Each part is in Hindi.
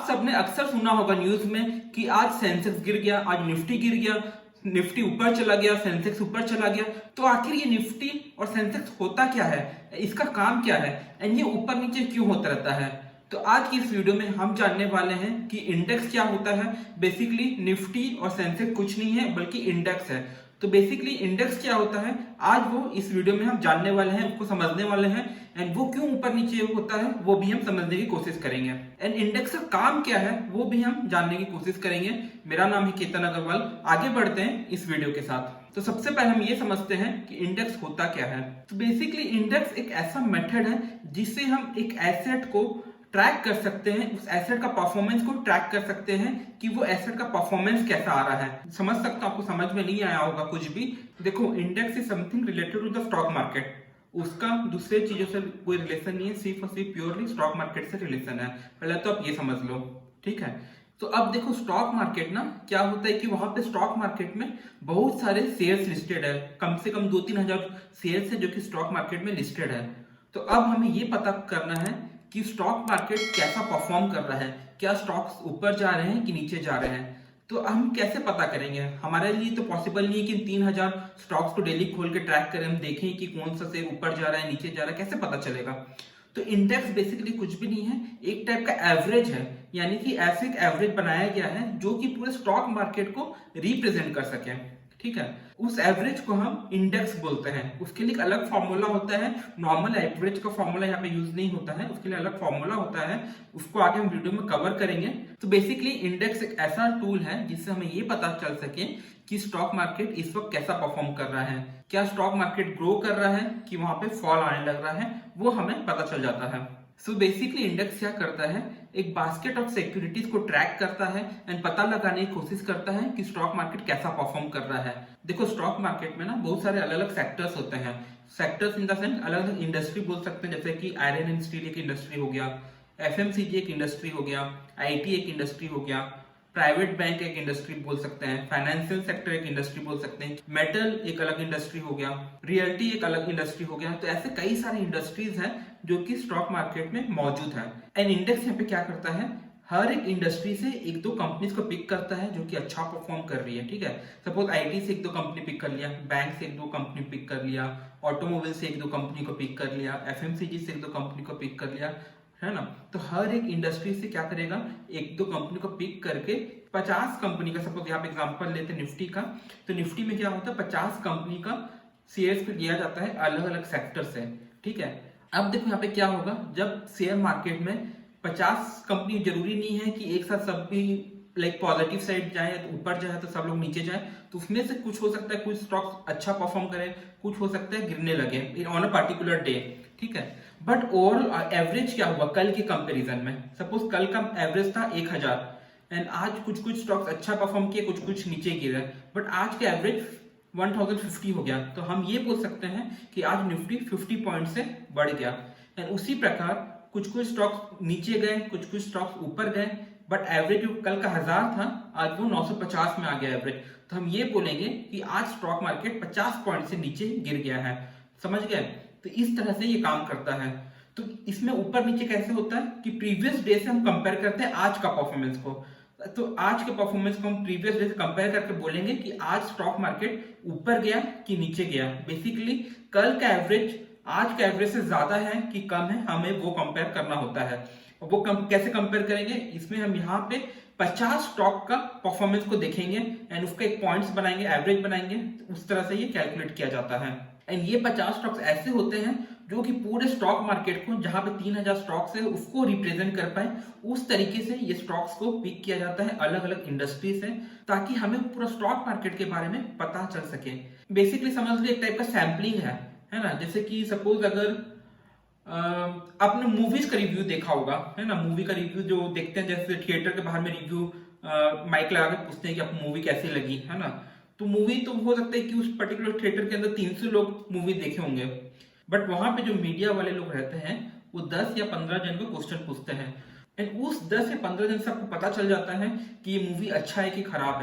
सबने अक्सर सुना होगा न्यूज में कि आज सेंसेक्स गिर गया, आज निफ्टी गिर गया, निफ्टी ऊपर चला गया, सेंसेक्स ऊपर चला गया। तो आखिर ये निफ्टी और सेंसेक्स होता क्या है, इसका काम क्या है एंड ये ऊपर नीचे क्यों होता रहता है? तो आज की इस वीडियो में हम जानने वाले हैं कि इंडेक्स क्या होता है। बेसिकली निफ्टी और सेंसेक्स कुछ नहीं है बल्कि इंडेक्स है। तो बेसिकली इंडेक्स क्या होता है आज वो इस वीडियो में हम जानने वाले हैं, उसको समझने वाले हैं एंड वो क्यों ऊपर नीचे होता है वो भी हम समझने की कोशिश करेंगे एंड इंडेक्स का काम क्या है वो भी हम जानने की कोशिश करेंगे। मेरा नाम है केतन अग्रवाल। आगे बढ़ते हैं इस वीडियो के साथ। तो सबसे पहले हम ये समझते हैं कि इंडेक्स होता क्या है। तो बेसिकली इंडेक्स एक ऐसा मेथड है जिससे हम एक एसेट को ट्रैक कर सकते हैं, उस एसेट का परफॉर्मेंस को ट्रैक कर सकते हैं कि वो एसेट का परफॉर्मेंस कैसा आ रहा है। समझ सकते हो, आपको समझ में नहीं आया होगा कुछ भी। देखो, index is something related to the stock market. उसका दूसरे चीजों से कोई रिलेशन नहीं है, सिर्फ और सिर्फ प्योरली स्टॉक मार्केट से रिलेशन है। पहले तो आप ये समझ लो, ठीक है। तो अब देखो, स्टॉक मार्केट ना क्या होता है कि वहां पे स्टॉक मार्केट में बहुत सारे शेयर्स लिस्टेड है, कम से कम 2-3 हजार शेयर्स है जो कि स्टॉक मार्केट में लिस्टेड है। तो अब हमें ये पता करना है कि स्टॉक मार्केट कैसा परफॉर्म कर रहा है, क्या स्टॉक्स ऊपर जा रहे हैं कि नीचे जा रहे हैं। तो हम कैसे पता करेंगे? हमारे लिए तो पॉसिबल नहीं है कि 3000 स्टॉक्स को डेली खोल के ट्रैक करें, हम देखें कि कौन सा शेयर ऊपर जा रहा है नीचे जा रहा है, कैसे पता चलेगा? तो इंडेक्स बेसिकली कुछ भी नहीं है, एक टाइप का एवरेज है। यानी कि ऐसे एक एवरेज बनाया गया है जो कि पूरे स्टॉक मार्केट को रिप्रेजेंट कर सके, ठीक है। उस एवरेज को हम इंडेक्स बोलते हैं। उसके लिए एक अलग फॉर्मूला होता है, नॉर्मल एवरेज का फॉर्मूला यहाँ पे यूज नहीं होता है, उसके लिए अलग फॉर्मूला होता है, उसको आगे हम वीडियो में कवर करेंगे। तो बेसिकली इंडेक्स एक ऐसा टूल है जिससे हमें ये पता चल सके कि स्टॉक मार्केट इस वक्त कैसा परफॉर्म कर रहा है, क्या स्टॉक मार्केट ग्रो कर रहा है कि वहां पे फॉल आने लग रहा है, वो हमें पता चल जाता है। सो बेसिकली इंडेक्स क्या करता है, एक बास्केट ऑफ सिक्योरिटीज को ट्रैक करता है एंड पता लगाने की कोशिश करता है कि स्टॉक मार्केट कैसा परफॉर्म कर रहा है। देखो, स्टॉक मार्केट में ना बहुत सारे अलग अलग सेक्टर्स होते हैं। सेक्टर्स इन द सेंस अलग अलग इंडस्ट्री बोल सकते हैं, जैसे कि आयरन एंड स्टील एक इंडस्ट्री हो गया, एफएमसीजी एक इंडस्ट्री हो गया, आईटी एक इंडस्ट्री हो गया, प्राइवेट बैंक एक इंडस्ट्री बोल सकते हैं, फाइनेंशियल सेक्टर एक इंडस्ट्री बोल सकते हैं, मेटल एक अलग इंडस्ट्री हो गया, रियल्टी एक अलग इंडस्ट्री हो गया। तो ऐसे कई सारे इंडस्ट्रीज हैं जो कि स्टॉक मार्केट में मौजूद है। एंड इंडेक्स यहाँ पे क्या करता है, हर एक इंडस्ट्री से एक दो कंपनीज को पिक करता है जो कि अच्छा परफॉर्म कर रही है, ठीक है। सपोज आईटी से एक दो कंपनी पिक कर लिया, बैंक से एक दो कंपनी पिक कर लिया, ऑटोमोबाइल से एक दो कंपनी को पिक कर लिया, एफएमसीजी से एक दो कंपनी को पिक कर लिया, है ना। तो हर एक इंडस्ट्री से क्या करेगा, एक दो कंपनी को पिक करके 50 कंपनी का, सपोज यहाँ पे एग्जांपल लेते हैं निफ्टी का, तो निफ्टी में क्या होता है 50 कंपनी का शेयर्स पे लिया जाता है अलग अलग सेक्टर से, ठीक है। अब देखो यहाँ पे क्या होगा, जब शेयर मार्केट में 50 कंपनी, जरूरी नहीं है कि एक साथ सब भी लाइक पॉजिटिव साइड जाए तो ऊपर जाए तो सब लोग नीचे जाए। तो उसमें से कुछ हो सकता है कुछ स्टॉक्स अच्छा परफॉर्म करें, कुछ हो सकता है गिरने लगे ऑन अ पर्टिकुलर डे, ठीक है। बट ओवरऑल एवरेज क्या हुआ कल के कंपैरिजन में, सपोज कल का एवरेज था 1000 एंड आज कुछ कुछ स्टॉक्स अच्छा परफॉर्म किए, कुछ कुछ नीचे गिरे, बट आज का एवरेज 1050 हो गया। तो हम ये बोल सकते हैं कि आज निफ्टी 50 पॉइंट से बढ़ गया। एंड उसी प्रकार कुछ कुछ स्टॉक्स नीचे गए, कुछ कुछ स्टॉक्स ऊपर गए, बट एवरेज जो कल का 1000 था आज वो 950 में आ गया एवरेज। तो हम ये बोलेंगे कि आज स्टॉक मार्केट 50 पॉइंट से नीचे गिर गया है। समझ गए? तो इस तरह से ये काम करता है। तो इसमें ऊपर नीचे कैसे होता है कि प्रीवियस डे से हम कंपेयर करते हैं आज का परफॉर्मेंस को। तो आज के परफॉर्मेंस को हम प्रीवियस डे से कंपेयर करके बोलेंगे कि आज स्टॉक मार्केट ऊपर गया कि नीचे गया। बेसिकली कल का एवरेज आज का एवरेज से ज्यादा है कि कम है, हमें वो कंपेयर करना होता है। वो कैसे कंपेयर करेंगे, इसमें हम यहाँ पे 50 स्टॉक का परफॉर्मेंस को देखेंगे एंड उसका एक पॉइंट्स बनाएंगे, एवरेज बनाएंगे। तो उस तरह से ये कैलकुलेट किया जाता है। एंड ये 50 स्टॉक्स ऐसे होते हैं जो कि पूरे स्टॉक मार्केट को, जहां पे 3000 स्टॉक्स है, उसको रिप्रेजेंट कर पाए। उस तरीके से ये स्टॉक्स को पिक किया जाता है अलग अलग इंडस्ट्री से, ताकि हमें पूरा स्टॉक मार्केट के बारे में पता चल सके। बेसिकली समझ लो एक टाइप का सैम्पलिंग है ना। जैसे कि सपोज अगर आपने मूवीज का रिव्यू देखा होगा, है ना, मूवी का रिव्यू जो देखते हैं, जैसे थिएटर के बाहर में रिव्यू माइक लगा के पूछते हैं कि आपको मूवी कैसी लगी, है ना। तो मूवी तो हो सकता है कि उस पर्टिकुलर थिएटर के अंदर 300 लोग मूवी देखे होंगे, बट वहां पे जो मीडिया वाले लोग रहते हैं वो 10 या 15 जन को क्वेश्चन पूछते हैं एंड उस 10 या 15 जन से आपको पता चल जाता है कि ये मूवी अच्छा है कि खराब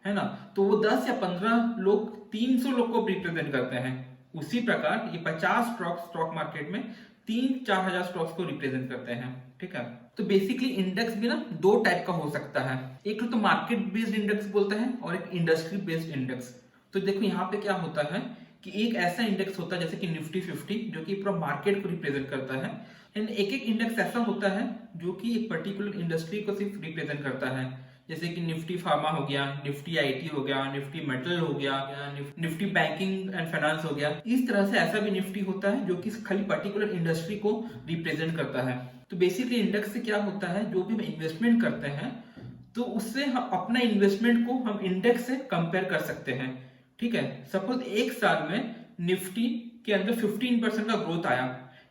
है ना। तो वो 10 या 15 लोग 300 लोग को रिप्रेजेंट करते हैं। उसी प्रकार ये 50 स्टॉक मार्केट में 3-4 हजार स्टॉक्स को रिप्रेजेंट करते हैं, ठीक है। तो बेसिकली इंडेक्स भी ना दो टाइप का हो सकता है, एक तो मार्केट बेस्ड इंडेक्स बोलते हैं और एक इंडस्ट्री बेस्ड इंडेक्स। तो देखो यहाँ पे क्या होता है कि एक ऐसा इंडेक्स होता है जैसे कि निफ्टी 50 जो कि पूरा मार्केट को रिप्रेजेंट करता है, एंड एक एक इंडेक्स ऐसा होता है जो कि एक पर्टिकुलर इंडस्ट्री को सिर्फ रिप्रेजेंट करता है, जैसे कि निफ्टी फार्मा हो गया, निफ्टी आईटी हो गया, निफ्टी मेटल हो गया, निफ्टी बैंकिंग एंड फाइनेंस हो गया। इस तरह से ऐसा भी निफ्टी होता है जो कि खाली पर्टिकुलर इंडस्ट्री को रिप्रेजेंट करता है। तो बेसिकली इंडेक्स से क्या होता है, जो भी हम इन्वेस्टमेंट करते हैं तो उससे हम अपना इन्वेस्टमेंट को हम इंडेक्स से कंपेयर कर सकते हैं। ठीक है, सपोज एक साल में निफ्टी के अंदर 15% का ग्रोथ आया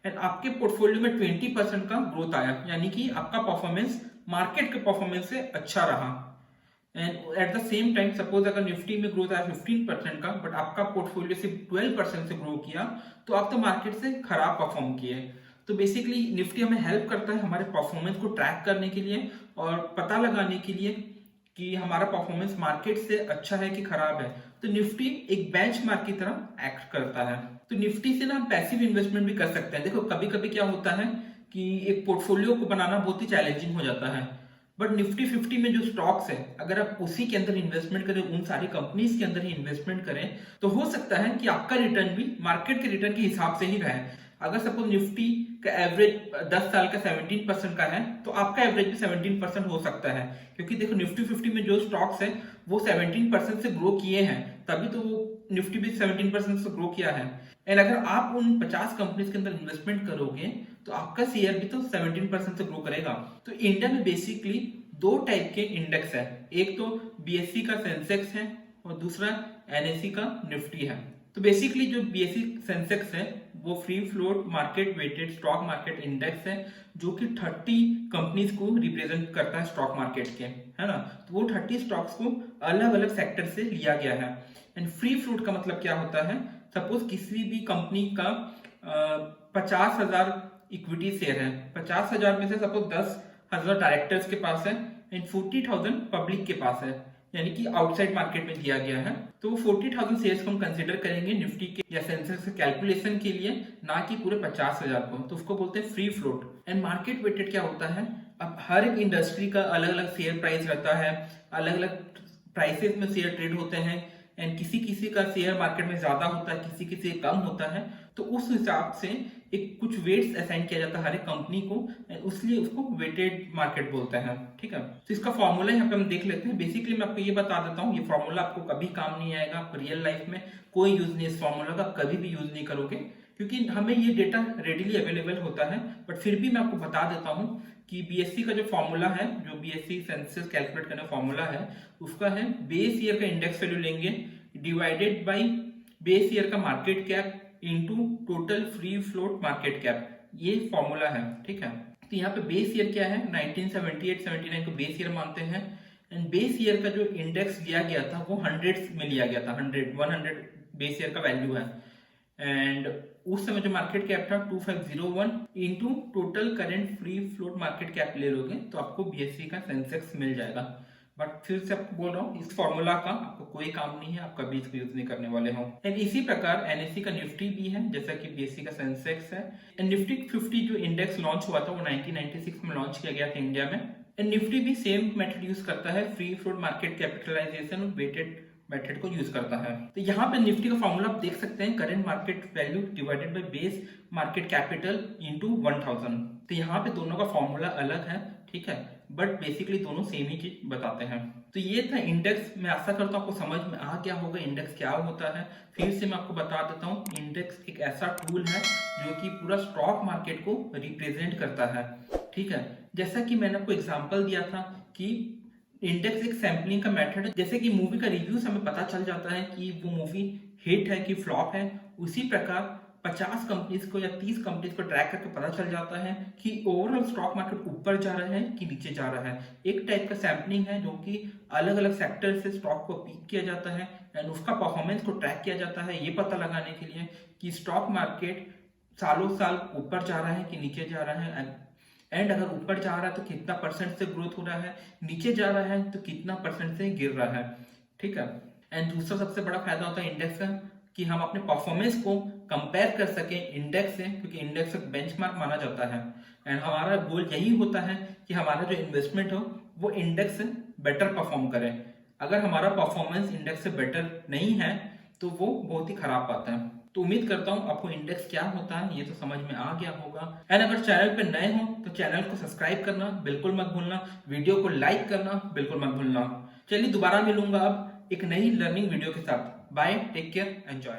एंड आपके पोर्टफोलियो में 20% का ग्रोथ आया, यानी कि आपका परफॉर्मेंस मार्केट के परफॉर्मेंस से अच्छा रहा। And at the same time suppose अगर निफ्टी में ग्रोथ आया 15% का बट आपका पोर्टफोलियो सिर्फ 12% से ग्रो किया, तो आप तो मार्केट से खराब परफॉर्म किए। तो बेसिकली निफ्टी हमें हेल्प करता है हमारे परफॉर्मेंस को ट्रैक करने के लिए और पता लगाने के लिए कि हमारा परफॉर्मेंस मार्केट से अच्छा है कि खराब है। तो निफ्टी एक बेंचमार्क की तरह एक्ट करता है। तो निफ्टी से ना हम पैसिव इन्वेस्टमेंट भी कर सकते हैं। देखो कभी कभी क्या होता है कि एक पोर्टफोलियो को बनाना बहुत ही चैलेंजिंग हो जाता है, बट निफ्टी 50 में जो स्टॉक्स है अगर आप उसी के अंदर इन्वेस्टमेंट करें, उन सारी कंपनीज के अंदर ही इन्वेस्टमेंट करें, तो हो सकता है कि आपका रिटर्न भी मार्केट के रिटर्न के हिसाब से ही रहे। अगर सपोज निफ्टी का एवरेज 10 साल का 17% का है तो आपका एवरेज भी 17% हो सकता है, क्योंकि देखो निफ्टी 50 में जो स्टॉक्स है वो 17% से ग्रो किए हैं, तभी तो वो निफ्टी भी 17% से ग्रो किया है। एंड अगर आप उन 50 कंपनीज के अंदर इन्वेस्टमेंट करोगे तो आपका शेयर भी तो 17% से ग्रो करेगा। तो इंडिया में बेसिकली दो टाइप के इंडेक्स है, एक तो बीएससी का सेंसेक्स है और दूसरा एनएससी का निफ्टी है। तो बेसिकली जो बीएससी सेंसेक्स है वो free float market weighted stock market index है, जो कि 30 कंपनीज को रिप्रेजेंट करता है स्टॉक मार्केट के, है ना। तो वो 30 स्टॉक्स को अलग अलग सेक्टर से लिया गया है। एंड फ्री फ्लोट का मतलब क्या होता है, सपोज किसी भी कंपनी का 50,000 इक्विटी शेयर है, 50,000 में से सपोज 10,000 डायरेक्टर्स के पास है एंड 40,000 पब्लिक के पास है, यानी कि आउटसाइड मार्केट में दिया गया है। तो 40,000 शेयर्स को हम कंसीडर करेंगे निफ्टी के या सेंसेक्स के कैलकुलेशन के लिए, ना कि पूरे 50,000 को। तो उसको बोलते हैं free float. And market weighted क्या होता है, अब हर एक इंडस्ट्री का अलग अलग शेयर प्राइस रहता है, अलग अलग प्राइसेस में शेयर ट्रेड होते हैं एंड किसी किसी का शेयर मार्केट में ज्यादा होता है, किसी किसी कम होता है। तो उस हिसाब से एक कुछ वेट्स असाइन किया जाता है हर एक कंपनी को, इसलिए उसको वेटेड मार्केट बोलते हैं। ठीक है, तो इसका फॉर्मूला यहाँ पे हम देख लेते हैं। बेसिकली मैं आपको ये बता देता हूँ, ये फॉर्मूला आपको कभी काम नहीं आएगा, आप रियल लाइफ में कोई यूज नहीं, इस फॉर्मूला का कभी भी यूज नहीं करोगे, क्योंकि हमें ये डेटा रेडिली अवेलेबल होता है। बट फिर भी मैं आपको बता देता हूँ कि बीएससी का जो फॉर्मूला है, जो बीएससी सेंसेस कैलकुलेट करने का फॉर्मूला है, उसका है बेस ईयर का इंडेक्स वैल्यू लेंगे डिवाइडेड बाय बेस ईयर का market cap into total free float market cap, ये फॉर्मूला है। ठीक है, तो यहाँ पे बेस ईयर क्या है, 1978-79 को बेस ईयर मानते हैं। एंड बेस ईयर का जो इंडेक्स लिया गया था वो 100 में लिया गया था, 100 बेस ईयर का वैल्यू है। एंड उस समय जो मार्केट कैप था 2501 into total current free float market cap ले लोगे तो आपको बीएससी का सेंसेक्स मिल जाएगा। बट फिर से आपको बोल रहा हूँ, इस फॉर्मूला का आपको कोई काम नहीं है, आप कभी इसको यूज नहीं करने वाले हो। एंड इसी प्रकार एनएससी का निफ्टी भी है, जैसा कि बीएससी का सेंसेक्स है। एंड निफ्टी 50 जो इंडेक्स लॉन्च हुआ था वो 1996 में लॉन्च किया गया था इंडिया में। एंड निफ्टी भी सेम मेथड यूज करता है, फ्री फ्लोट मार्केट कैपिटलाइजेशन और वेटेड मेथड को यूज करता है। तो यहाँ पे निफ्टी का फॉर्मूला आप देख सकते हैं, current market value divided by base market capital into 1000। तो यहाँ पे दोनों का फॉर्मूला अलग है, ठीक है, बट बेसिकली दोनों सेम ही चीज बताते हैं। तो ये था इंडेक्स। मैं आशा करता हूँ आपको समझ में आ गया होगा इंडेक्स क्या होता है। फिर से मैं आपको बता देता हूँ, इंडेक्स एक ऐसा टूल है जो कि पूरा स्टॉक मार्केट को रिप्रेजेंट करता है। ठीक है, जैसा कि मैंने आपको एग्जांपल दिया था कि इंडेक्स एक सैम्पलिंग का मेथड है, जैसे कि मूवी का रिव्यूज हमें पता चल जाता है कि वो मूवी हिट है कि फ्लॉप है, उसी प्रकार 50 कंपनीज को या 30 कंपनीज को ट्रैक करके पता चल जाता है कि ओवरऑल स्टॉक मार्केट ऊपर जा रहा है कि नीचे जा रहा है। एक टाइप का सैम्पलिंग है जो कि अलग अलग सेक्टर से स्टॉक को पिक किया जाता है एंड उसका परफॉर्मेंस को ट्रैक किया जाता है, ये पता लगाने के लिए कि स्टॉक मार्केट सालों साल ऊपर जा रहा है कि नीचे जा रहा है। एंड अगर ऊपर जा रहा है तो कितना परसेंट से ग्रोथ हो रहा है, नीचे जा रहा है तो कितना परसेंट से गिर रहा है। ठीक है, एंड दूसरा सबसे बड़ा फायदा होता है इंडेक्स का कि हम अपने परफॉर्मेंस को कंपेयर कर सके इंडेक्स से, क्योंकि इंडेक्स एक बेंचमार्क माना जाता है। एंड हमारा गोल यही होता है कि हमारा जो इन्वेस्टमेंट हो वो इंडेक्स से बेटर परफॉर्म करे। अगर हमारा परफॉर्मेंस इंडेक्स से बेटर नहीं है तो वो बहुत ही खराब बात है। तो उम्मीद करता हूँ आपको इंडेक्स क्या होता है ये तो समझ में आ गया होगा। एंड अगर चैनल पे नए हो तो चैनल को सब्सक्राइब करना बिल्कुल मत भूलना, वीडियो को लाइक करना बिल्कुल मत भूलना। चलिए दोबारा मिलूंगा अब एक नई लर्निंग वीडियो के साथ। Bye, take care, enjoy.